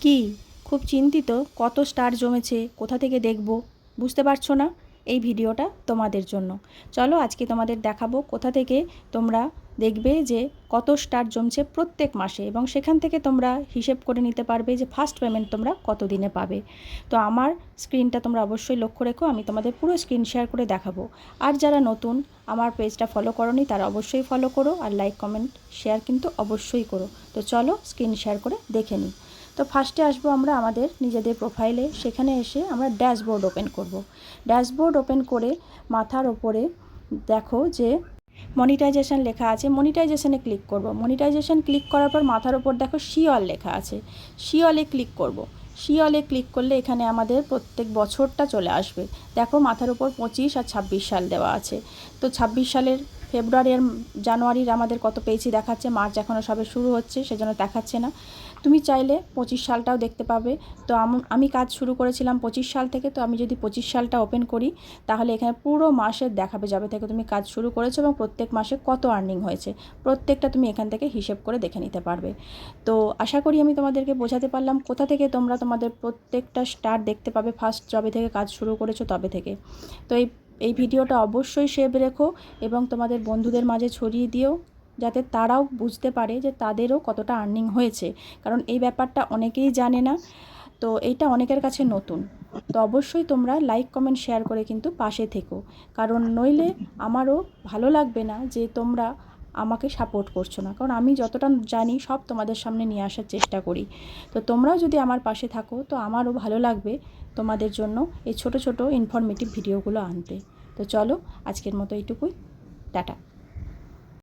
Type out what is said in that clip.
কি খুব চিন্তিত কত স্টার জমেছে, কোথা থেকে দেখব বুঝতে পারছো না? এই ভিডিওটা তোমাদের জন্য। চলো আজকে তোমাদের দেখাবো কোথা থেকে তোমরা দেখবে যে কত স্টার জমছে প্রত্যেক মাসে, এবং সেখান থেকে তোমরা হিসেব করে নিতে পারবে যে ফার্স্ট পেমেন্ট তোমরা কত দিনে পাবে। তো আমার স্ক্রিনটা তোমরা অবশ্যই লক্ষ্য রেখো, আমি তোমাদের পুরো স্ক্রিন শেয়ার করে দেখাবো। আর যারা নতুন আমার পেজটা ফলো করোনি তারা অবশ্যই ফলো করো, আর লাইক কমেন্ট শেয়ার কিন্তু অবশ্যই করো। তো চলো স্ক্রিন শেয়ার করে দেখে নিই। তো ফার্স্টে আসবো আমরা আমাদের নিজেদের প্রোফাইলে। সেখানে এসে আমরা ড্যাশবোর্ড ওপেন করব। ড্যাশবোর্ড ওপেন করে মাথার ওপরে দেখো যে মনিটাইজেশন লেখা আছে, মনিটাইজেশনে ক্লিক করব। মনিটাইজেশন ক্লিক করার পর মাথার ওপর দেখো সি অল লেখা আছে, সি অলে ক্লিক করব। সি অলে ক্লিক করলে এখানে আমাদের প্রত্যেক বছরটা চলে আসবে। দেখো মাথার উপর 25 আর 26 সাল দেওয়া আছে। তো 26 সালের ফেব্রুয়ারি আর জানুয়ারির আমাদের কত পেয়েছি দেখাচ্ছে, মার্চ এখনও সবে শুরু হচ্ছে সেজন্য দেখাচ্ছে না। তুমি চাইলে 25 সালটাও দেখতে পাবে। তো আমি কাজ শুরু করেছিলাম 25 সাল থেকে, তো আমি যদি 25 সালটা ওপেন করি তাহলে এখানে পুরো মাসের দেখাবে, যাবে থেকে তুমি কাজ শুরু করেছো এবং প্রত্যেক মাসে কত আর্নিং হয়েছে প্রত্যেকটা তুমি এখান থেকে হিসেব করে দেখে নিতে পারবে। তো আশা করি আমি তোমাদেরকে বোঝাতে পারলাম কোথা থেকে তোমরা তোমাদের প্রত্যেকটা স্টার দেখতে পাবে ফার্স্ট যবে থেকে কাজ শুরু করেছো তবে থেকে। তো এই ভিডিওটা অবশ্যই সেভ রেখো এবং তোমাদের বন্ধুদের মাঝে ছড়িয়ে দিও, যাতে তারাও বুঝতে পারে যে তাদেরও কতটা আর্নিং হয়েছে, কারণ এই ব্যাপারটা অনেকেই জানে না। তো এইটা অনেকের কাছে নতুন। তো অবশ্যই তোমরা লাইক কমেন্ট শেয়ার করে কিন্তু পাশে থেকো, কারণ নইলে আমারও ভালো লাগবে না যে তোমরা আমাকে সাপোর্ট করছো না, কারণ আমি যতটা জানি সব তোমাদের সামনে নিয়ে আসার চেষ্টা করি। তো তোমরাও যদি আমার পাশে থাকো তো আমারও ভালো লাগবে তোমাদের জন্য এই ছোট ছোট ইনফরমেটিভ ভিডিওগুলো আনতে। তো চলো আজকের মতো এইটুকুই, টাটা।